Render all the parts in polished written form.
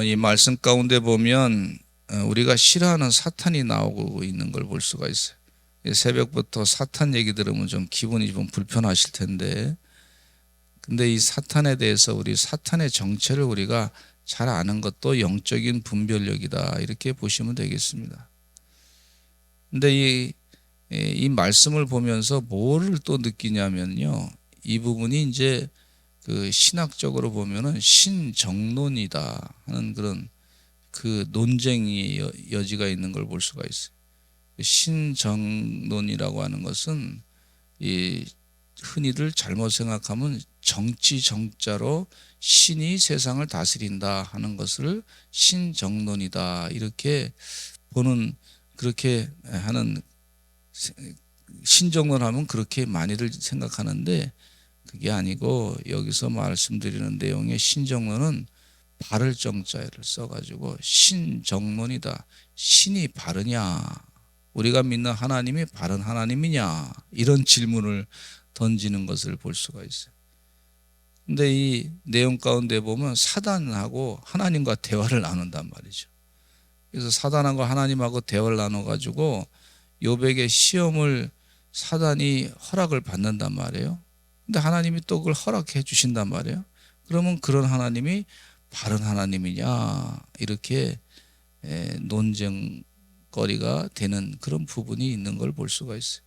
이 말씀 가운데 보면 우리가 싫어하는 사탄이 나오고 있는 걸 볼 수가 있어요. 새벽부터 사탄 얘기 들으면 좀 기분이 좀 불편하실 텐데, 근데 이 사탄에 대해서 우리 사탄의 정체를 우리가 잘 아는 것도 영적인 분별력이다, 이렇게 보시면 되겠습니다. 근데 이 말씀을 보면서 뭐를 또 느끼냐면요, 이 부분이 이제 그 신학적으로 보면은 신정론이다 하는 그런 그 논쟁의 여지가 있는 걸 볼 수가 있어요. 신정론이라고 하는 것은 이 흔히들 잘못 생각하면 정치 정자로 신이 세상을 다스린다 하는 것을 신정론이다 이렇게 보는, 그렇게 하는, 신정론 하면 그렇게 많이들 생각하는데 그게 아니고, 여기서 말씀드리는 내용의 신정론은 바를 정자를 써가지고 신정론이다. 신이 바르냐? 우리가 믿는 하나님이 바른 하나님이냐? 이런 질문을 던지는 것을 볼 수가 있어요. 근데 이 내용 가운데 보면 사단하고 하나님과 대화를 나눈단 말이죠. 그래서 사단하고 하나님하고 대화를 나눠가지고 욥에게 시험을 사단이 허락을 받는단 말이에요. 근데 하나님이 또 그걸 허락해 주신단 말이에요. 그러면 그런 하나님이 바른 하나님이냐, 이렇게 논쟁거리가 되는 그런 부분이 있는 걸 볼 수가 있어요.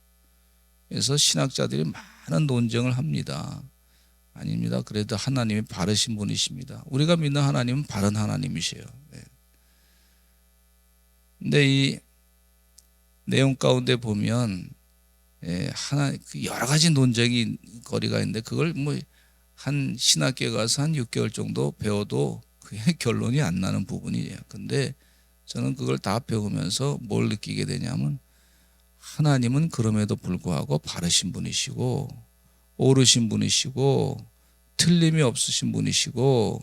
그래서 신학자들이 많은 논쟁을 합니다. 아닙니다. 그래도 하나님이 바르신 분이십니다. 우리가 믿는 하나님은 바른 하나님이세요. 근데 이 내용 가운데 보면 여러 가지 논쟁이 거리가 있는데, 그걸 뭐 한 신학교에 가서 한 6개월 정도 배워도 그게 결론이 안 나는 부분이에요. 근데 저는 그걸 다 배우면서 뭘 느끼게 되냐면, 하나님은 그럼에도 불구하고 바르신 분이시고 옳으신 분이시고 틀림이 없으신 분이시고,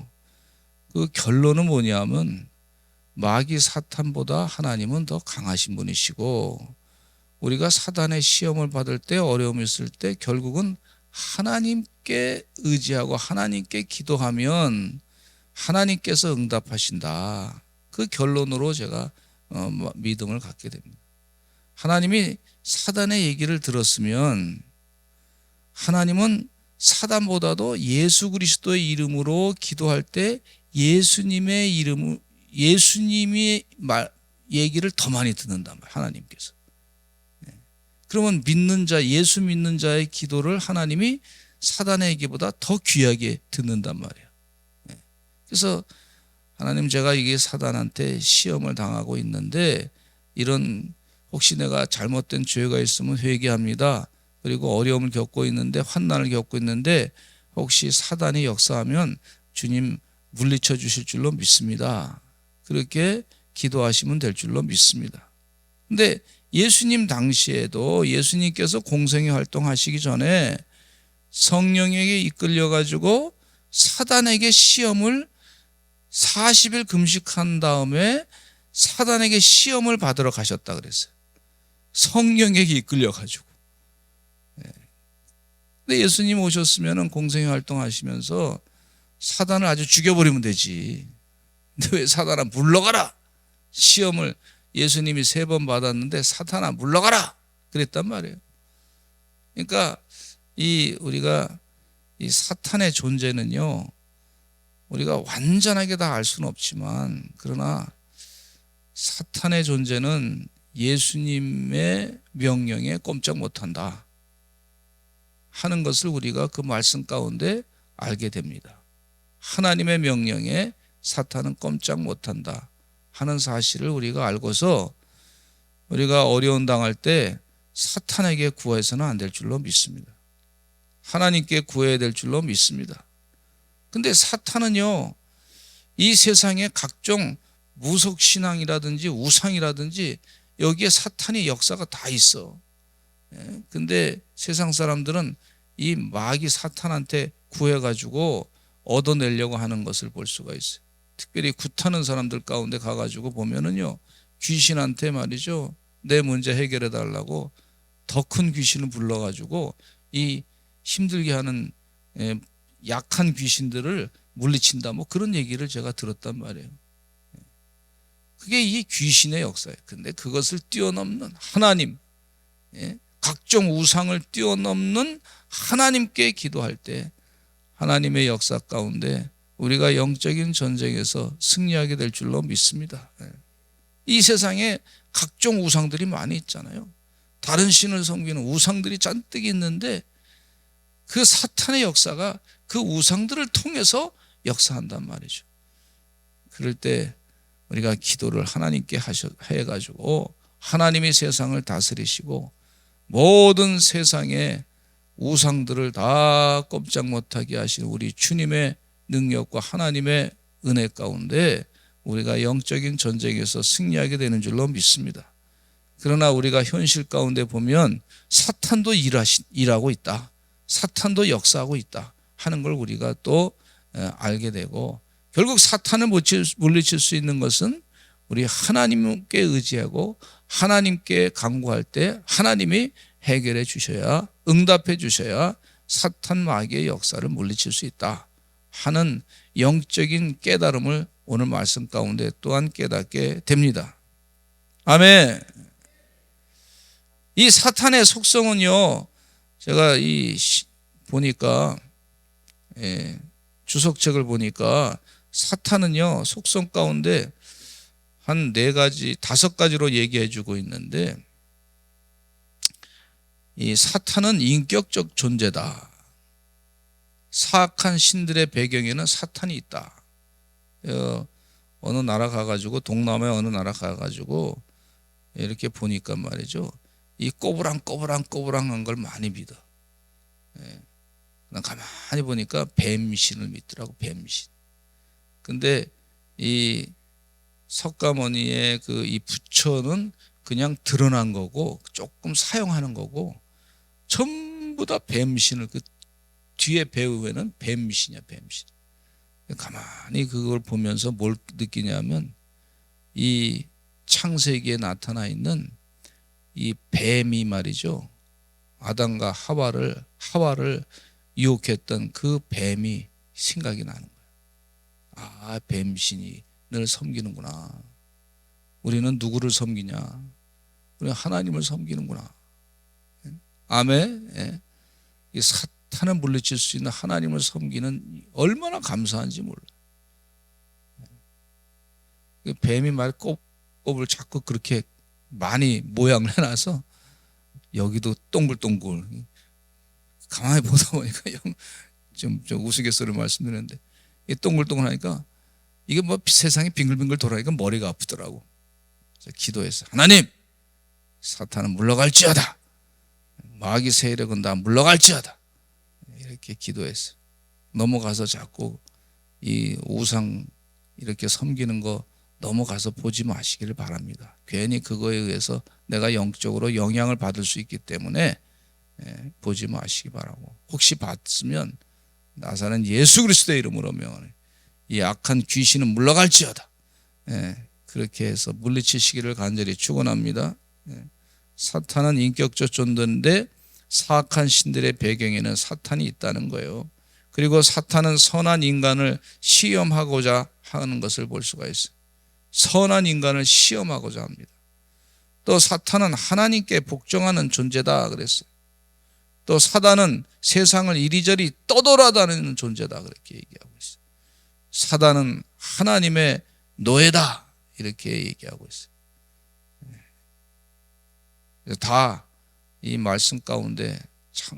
그 결론은 뭐냐면 마귀 사탄보다 하나님은 더 강하신 분이시고, 우리가 사단의 시험을 받을 때, 어려움이 있을 때 결국은 하나님께 의지하고 하나님께 기도하면 하나님께서 응답하신다. 그 결론으로 제가 믿음을 갖게 됩니다. 하나님이 사단의 얘기를 들었으면 하나님은 사단보다도 예수 그리스도의 이름으로 기도할 때 예수님의 이름, 예수님이 얘기를 더 많이 듣는단 말이에요. 하나님께서. 그러면 믿는 자, 예수 믿는 자의 기도를 하나님이 사단의 얘기보다 더 귀하게 듣는단 말이에요. 그래서 하나님, 제가 이게 사단한테 시험을 당하고 있는데, 이런 혹시 내가 잘못된 죄가 있으면 회개합니다. 그리고 어려움을 겪고 있는데, 환난을 겪고 있는데, 혹시 사단이 역사하면 주님 물리쳐 주실 줄로 믿습니다. 그렇게 기도하시면 될 줄로 믿습니다. 근데 예수님 당시에도 예수님께서 공생애 활동하시기 전에 성령에게 이끌려 가지고 사단에게 시험을 40일 금식한 다음에 사단에게 시험을 받으러 가셨다 그랬어요. 성령에게 이끌려 가지고. 근데 예수님 오셨으면 공생애 활동하시면서 사단을 아주 죽여버리면 되지. 근데 왜 사단아 물러가라, 시험을 예수님이 3번 받았는데 사탄아 물러가라 그랬단 말이에요. 그러니까 우리가 이 사탄의 존재는요, 우리가 완전하게 다 알 수는 없지만, 그러나 사탄의 존재는 예수님의 명령에 꼼짝 못한다 하는 것을 우리가 그 말씀 가운데 알게 됩니다. 하나님의 명령에 사탄은 꼼짝 못한다 하는 사실을 우리가 알고서 우리가 어려움 당할 때 사탄에게 구해서는 안 될 줄로 믿습니다. 하나님께 구해야 될 줄로 믿습니다. 근데 사탄은요, 이 세상에 각종 무속신앙이라든지 우상이라든지 여기에 사탄의 역사가 다 있어. 근데 세상 사람들은 이 마귀 사탄한테 구해가지고 얻어내려고 하는 것을 볼 수가 있어요. 특별히 굿하는 사람들 가운데 가가지고 보면은요, 귀신한테 말이죠, 내 문제 해결해 달라고 더 큰 귀신을 불러가지고 이 힘들게 하는 약한 귀신들을 물리친다, 뭐 그런 얘기를 제가 들었단 말이에요. 그게 이 귀신의 역사예요. 근데 그것을 뛰어넘는 하나님, 각종 우상을 뛰어넘는 하나님께 기도할 때 하나님의 역사 가운데 우리가 영적인 전쟁에서 승리하게 될 줄로 믿습니다. 이 세상에 각종 우상들이 많이 있잖아요. 다른 신을 섬기는 우상들이 잔뜩 있는데 그 사탄의 역사가 그 우상들을 통해서 역사한단 말이죠. 그럴 때 우리가 기도를 하나님께 해가지고 하나님이 세상을 다스리시고 모든 세상의 우상들을 다 꼼짝 못하게 하시는 우리 주님의 능력과 하나님의 은혜 가운데 우리가 영적인 전쟁에서 승리하게 되는 줄로 믿습니다. 그러나 우리가 현실 가운데 보면 사탄도 일하고 있다. 사탄도 역사하고 있다 하는 걸 우리가 또 알게 되고, 결국 사탄을 물리칠 수 있는 것은 우리 하나님께 의지하고 하나님께 간구할 때 하나님이 해결해 주셔야, 응답해 주셔야 사탄 마귀의 역사를 물리칠 수 있다 하는 영적인 깨달음을 오늘 말씀 가운데 또한 깨닫게 됩니다. 아멘. 이 사탄의 속성은요, 제가 보니까 주석책을 보니까 사탄은요 속성 가운데 한 4가지, 5가지로 얘기해 주고 있는데, 이 사탄은 인격적 존재다. 사악한 신들의 배경에는 사탄이 있다. 어느 나라 가가지고, 동남아 어느 나라 가가지고 이렇게 보니까 말이죠, 이 꼬부랑한 걸 많이 믿어. 난 가만히 보니까 뱀신을 믿더라고, 뱀신. 근데 이 석가모니의 이 부처는 그냥 드러난 거고 조금 사용하는 거고, 전부 다 뱀신을, 그 뒤에 배후에는 뱀신이야, 뱀신. 가만히 그걸 보면서 뭘 느끼냐면, 이 창세기에 나타나 있는 이 뱀이 말이죠, 아담과 하와를 유혹했던 그 뱀이 생각이 나는 거예요. 아, 뱀신이 늘 섬기는구나. 우리는 누구를 섬기냐? 우리는 하나님을 섬기는구나. 아멘. 이 사탄을 물리칠 수 있는 하나님을 섬기는 얼마나 감사한지 몰라. 뱀이 꼽을 자꾸 그렇게 많이 모양을 해놔서 여기도 동글동글. 가만히 보다 보니까 좀 우스갯소리로 말씀드렸는데, 이 동글동글하니까 이게 뭐 세상이 빙글빙글 돌아가니까 머리가 아프더라고. 그래서 기도했어. 하나님, 사탄은 물러갈지어다. 마귀 세력은 다 물러갈지어다. 이렇게 기도했어. 넘어가서 자꾸 이 우상 이렇게 섬기는 거 넘어가서 보지 마시기를 바랍니다. 괜히 그거에 의해서 내가 영적으로 영향을 받을 수 있기 때문에 보지 마시기 바라고, 혹시 봤으면 나사는 예수 그리스도의 이름으로 명하노니 이 악한 귀신은 물러갈지어다. 그렇게 해서 물리치시기를 간절히 축원합니다. 사탄은 인격적 존재인데 사악한 신들의 배경에는 사탄이 있다는 거예요. 그리고 사탄은 선한 인간을 시험하고자 하는 것을 볼 수가 있어요. 선한 인간을 시험하고자 합니다. 또 사탄은 하나님께 복종하는 존재다 그랬어요. 또 사단은 세상을 이리저리 떠돌아다니는 존재다 그렇게 얘기하고 있어요. 사단은 하나님의 노예다 이렇게 얘기하고 있어요. 다 이 말씀 가운데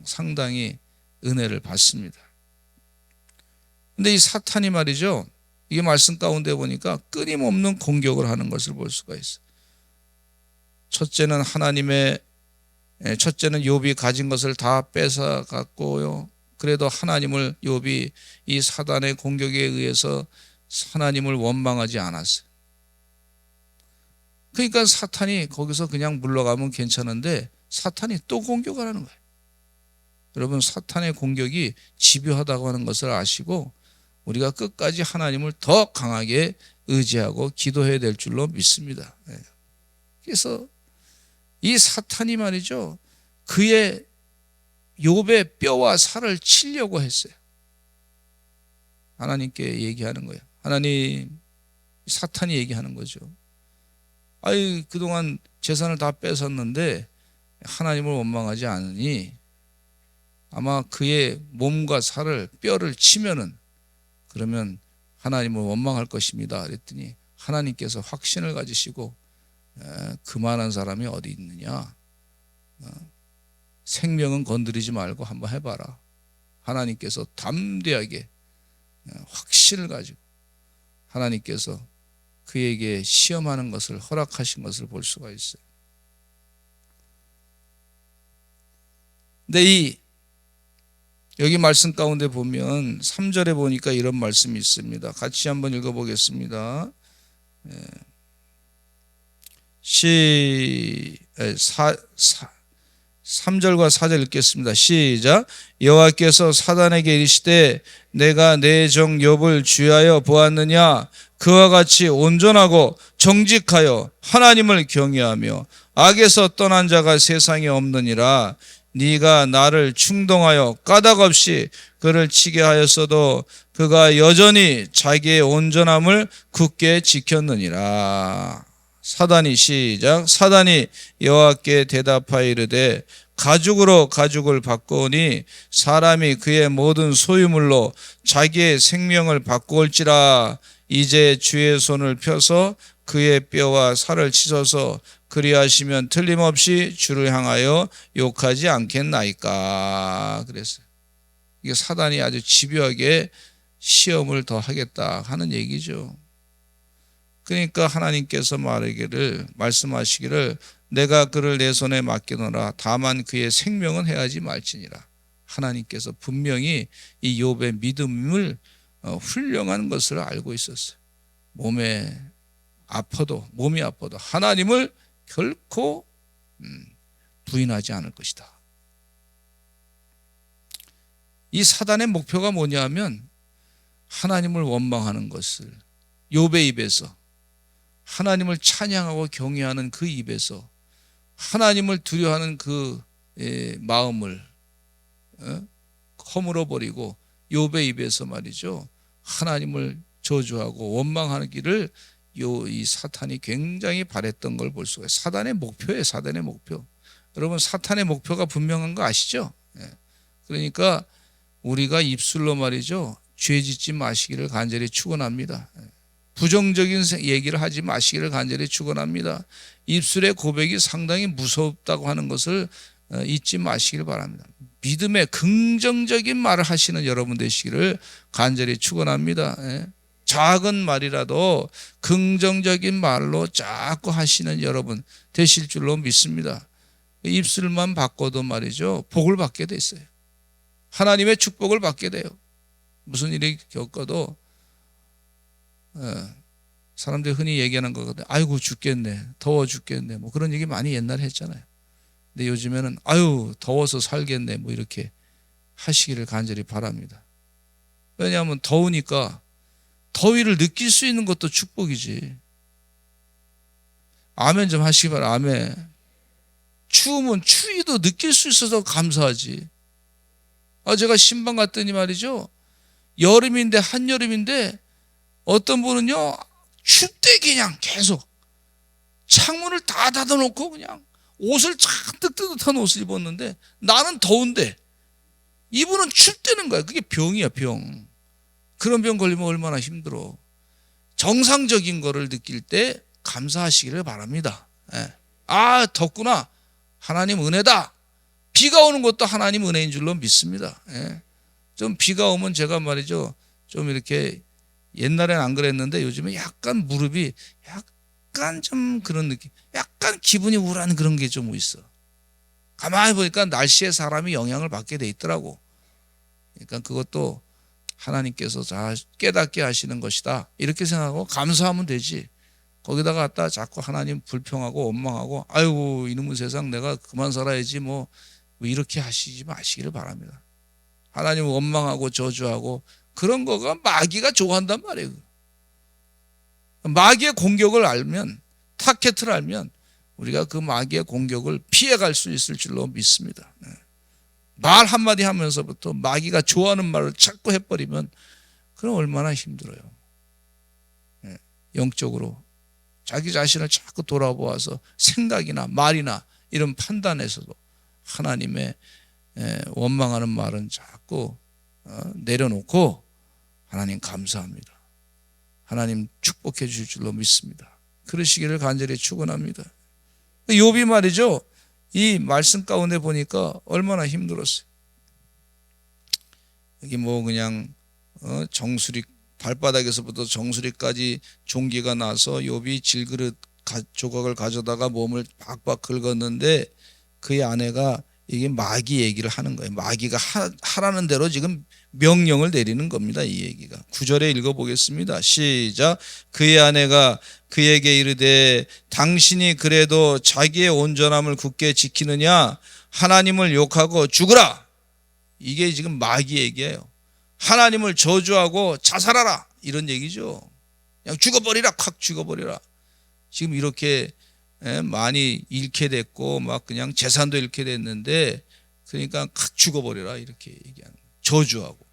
상당히 은혜를 받습니다. 근데 이 사탄이 말이죠, 이 말씀 가운데 보니까 끊임없는 공격을 하는 것을 볼 수가 있어요. 첫째는 욥이 가진 것을 다 뺏어 갔고요. 그래도 하나님을, 욥이 이 사단의 공격에 의해서 하나님을 원망하지 않았어요. 그러니까 사탄이 거기서 그냥 물러가면 괜찮은데 사탄이 또 공격을 하는 거예요. 여러분, 사탄의 공격이 집요하다고 하는 것을 아시고 우리가 끝까지 하나님을 더 강하게 의지하고 기도해야 될 줄로 믿습니다. 그래서 이 사탄이 말이죠, 그의 욥의 뼈와 살을 치려고 했어요. 하나님께 얘기하는 거예요. 하나님, 사탄이 얘기하는 거죠. 아이 그동안 재산을 다 뺏었는데 하나님을 원망하지 않으니 아마 그의 몸과 살을 뼈를 치면은 그러면 하나님을 원망할 것입니다. 그랬더니 하나님께서 확신을 가지시고 그만한 사람이 어디 있느냐, 생명은 건드리지 말고 한번 해봐라. 하나님께서 담대하게 확신을 가지고 하나님께서 그에게 시험하는 것을 허락하신 것을 볼 수가 있어요. 근데 여기 말씀 가운데 보면 3절에 보니까 이런 말씀이 있습니다. 같이 한번 읽어보겠습니다. 3절과 4절 읽겠습니다. 시작. 여호와께서 사단에게 이르시되 내가 내 종 욥을 주의하여 보았느냐, 그와 같이 온전하고 정직하여 하나님을 경외하며 악에서 떠난 자가 세상에 없느니라. 네가 나를 충동하여 까닭없이 그를 치게 하였어도 그가 여전히 자기의 온전함을 굳게 지켰느니라. 사단이 시작. 사단이 여호와께 대답하여 이르되 가죽으로 가죽을 바꾸니 사람이 그의 모든 소유물로 자기의 생명을 바꾸올지라. 이제 주의 손을 펴서 그의 뼈와 살을 찢어서 그리하시면 틀림없이 주를 향하여 욕하지 않겠나이까. 그랬어요. 이게 사단이 아주 집요하게 시험을 더 하겠다 하는 얘기죠. 그러니까 하나님께서 말씀하시기를 내가 그를 내 손에 맡기노라. 다만 그의 생명은 해하지 말지니라. 하나님께서 분명히 이 욥의 믿음을 훌륭한 것을 알고 있었어요. 몸이 아파도 하나님을 결코 부인하지 않을 것이다. 이 사단의 목표가 뭐냐면 하나님을 원망하는 것을, 욥의 입에서 하나님을 찬양하고 경외하는 그 입에서 하나님을 두려워하는 그 마음을 허물어 버리고 욥의 입에서 말이죠, 하나님을 저주하고 원망하는 길을 이 사탄이 굉장히 바랬던 걸 볼 수가 있어요. 사단의 목표예요. 사단의 목표. 여러분, 사탄의 목표가 분명한 거 아시죠? 그러니까 우리가 입술로 말이죠, 죄 짓지 마시기를 간절히 축원합니다. 부정적인 얘기를 하지 마시기를 간절히 축원합니다. 입술의 고백이 상당히 무섭다고 하는 것을 잊지 마시기를 바랍니다. 믿음의 긍정적인 말을 하시는 여러분 되시기를 간절히 축원합니다. 작은 말이라도 긍정적인 말로 자꾸 하시는 여러분 되실 줄로 믿습니다. 입술만 바꿔도 말이죠, 복을 받게 돼 있어요. 하나님의 축복을 받게 돼요. 무슨 일이 겪어도 사람들이 흔히 얘기하는 거거든요. 아이고 죽겠네, 더워 죽겠네, 뭐 그런 얘기 많이 옛날에 했잖아요. 근데 요즘에는 아유 더워서 살겠네, 뭐 이렇게 하시기를 간절히 바랍니다. 왜냐하면 더우니까 더위를 느낄 수 있는 것도 축복이지. 아멘 좀 하시기 바랍니다. 아멘. 추우면 추위도 느낄 수 있어서 감사하지. 제가 신방 갔더니 말이죠, 여름인데 한여름인데 어떤 분은요 춥대 그냥 계속 창문을 다 닫아놓고 그냥 옷을 잔뜩 뜨뜻한 옷을 입었는데 나는 더운데 이분은 춥다는 거야. 그게 병이야, 병. 그런 병 걸리면 얼마나 힘들어. 정상적인 거를 느낄 때 감사하시기를 바랍니다. 덥구나, 하나님 은혜다. 비가 오는 것도 하나님 은혜인 줄로 믿습니다. 좀 비가 오면 제가 말이죠, 좀 이렇게 옛날엔 안 그랬는데 요즘에 약간 무릎이 약간 좀 그런 느낌, 약간 기분이 우울한 그런 게 좀 있어. 가만히 보니까 날씨에 사람이 영향을 받게 돼 있더라고. 그러니까 그것도 하나님께서 다 깨닫게 하시는 것이다, 이렇게 생각하고 감사하면 되지. 거기다가 갖다 자꾸 하나님 불평하고 원망하고 아이고 이놈의 세상 내가 그만 살아야지 뭐 이렇게 하시지 마시기를 바랍니다. 하나님 원망하고 저주하고 그런 거가 마귀가 좋아한단 말이에요. 마귀의 공격을 알면, 타켓을 알면 우리가 그 마귀의 공격을 피해갈 수 있을 줄로 믿습니다. 말 한마디 하면서부터 마귀가 좋아하는 말을 자꾸 해버리면 그럼 얼마나 힘들어요. 영적으로 자기 자신을 자꾸 돌아보아서 생각이나 말이나 이런 판단에서도 하나님의 원망하는 말은 자꾸 내려놓고 하나님 감사합니다. 하나님 축복해 주실 줄로 믿습니다. 그러시기를 간절히 축원합니다. 욥이 말이죠. 이 말씀 가운데 보니까 얼마나 힘들었어요. 여기 뭐 그냥 정수리 발바닥에서부터 정수리까지 종기가 나서 욥이 질그릇 조각을 가져다가 몸을 박박 긁었는데 그의 아내가 이게 마귀 얘기를 하는 거예요. 마귀가 하라는 대로 지금 명령을 내리는 겁니다. 이 얘기가 9절에 읽어보겠습니다. 시작. 그의 아내가 그에게 이르되 당신이 그래도 자기의 온전함을 굳게 지키느냐 하나님을 욕하고 죽으라. 이게 지금 마귀 얘기예요. 하나님을 저주하고 자살하라 이런 얘기죠. 그냥 죽어버리라, 확 죽어버리라. 지금 이렇게 많이 잃게 됐고 막 그냥 재산도 잃게 됐는데 그러니까 확 죽어버리라 이렇게 얘기하는 거예요. 저주하고.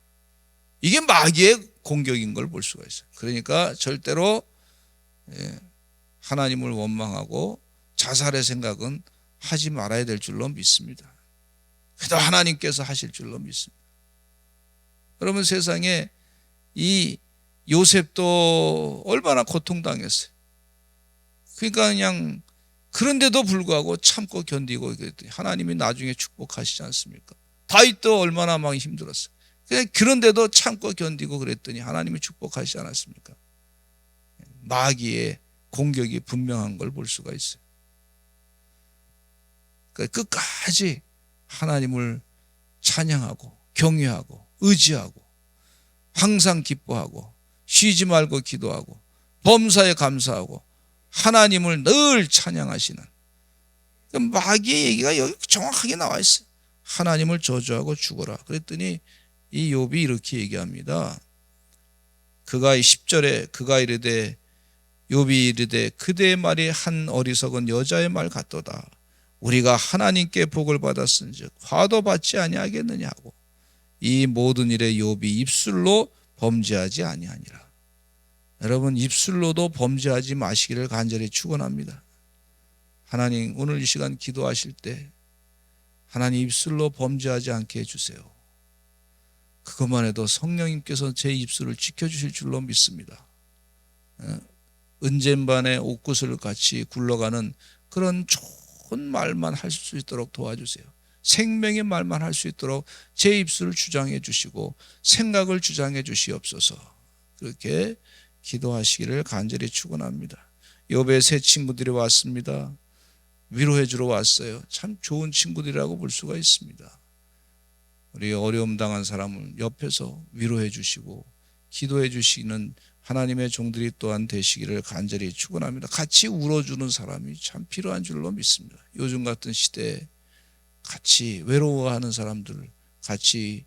이게 마귀의 공격인 걸 볼 수가 있어요. 그러니까 절대로 하나님을 원망하고 자살의 생각은 하지 말아야 될 줄로 믿습니다. 그래도 하나님께서 하실 줄로 믿습니다. 여러분 세상에 이 요셉도 얼마나 고통당했어요. 그러니까 그냥 그런데도 불구하고 참고 견디고 하나님이 나중에 축복하시지 않습니까? 다윗도 얼마나 막 힘들었어요. 그런데도 참고 견디고 그랬더니 하나님이 축복하시지 않았습니까? 마귀의 공격이 분명한 걸 볼 수가 있어요. 그러니까 끝까지 하나님을 찬양하고 경외하고 의지하고 항상 기뻐하고 쉬지 말고 기도하고 범사에 감사하고 하나님을 늘 찬양하시는 마귀의 얘기가 여기 정확하게 나와 있어요. 하나님을 저주하고 죽어라. 그랬더니 이 욥이 이렇게 얘기합니다. 그가 10절에 그가 이르되 욥이 이르되 그대의 말이 한 어리석은 여자의 말 같도다. 우리가 하나님께 복을 받았은즉 화도 받지 아니하겠느냐 하고 이 모든 일에 욥이 입술로 범죄하지 아니하니라. 여러분 입술로도 범죄하지 마시기를 간절히 축원합니다. 하나님 오늘 이 시간 기도하실 때 하나님 입술로 범죄하지 않게 해주세요. 그것만 해도 성령님께서 제 입술을 지켜주실 줄로 믿습니다. 은젠반의 옥구슬 같이 굴러가는 그런 좋은 말만 할 수 있도록 도와주세요. 생명의 말만 할 수 있도록 제 입술을 주장해 주시고 생각을 주장해 주시옵소서. 그렇게 기도하시기를 간절히 축원합니다. 욥의 세 친구들이 왔습니다. 위로해 주러 왔어요. 참 좋은 친구들이라고 볼 수가 있습니다. 우리 어려움 당한 사람을 옆에서 위로해 주시고 기도해 주시는 하나님의 종들이 또한 되시기를 간절히 축원합니다. 같이 울어주는 사람이 참 필요한 줄로 믿습니다. 요즘 같은 시대에 같이 외로워하는 사람들 같이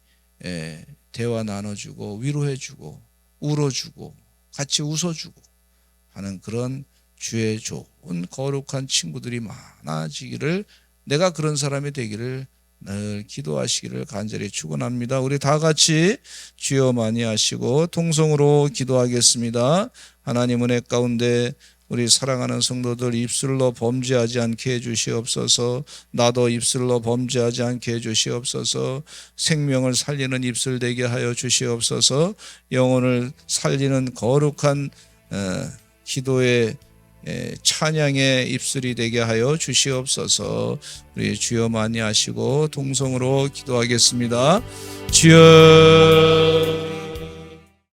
대화 나눠주고 위로해주고 울어주고 같이 웃어주고 하는 그런 주의 좋은 거룩한 친구들이 많아지기를 내가 그런 사람이 되기를 늘 기도하시기를 간절히 축원합니다. 우리 다 같이 주여 많이 하시고 통성으로 기도하겠습니다. 하나님 은혜 가운데 우리 사랑하는 성도들 입술로 범죄하지 않게 해주시옵소서. 나도 입술로 범죄하지 않게 해주시옵소서. 생명을 살리는 입술 되게 하여 주시옵소서. 영혼을 살리는 거룩한 기도의 찬양의 입술이 되게 하여 주시옵소서. 우리 주여 많이 하시고 동성으로 기도하겠습니다. 주여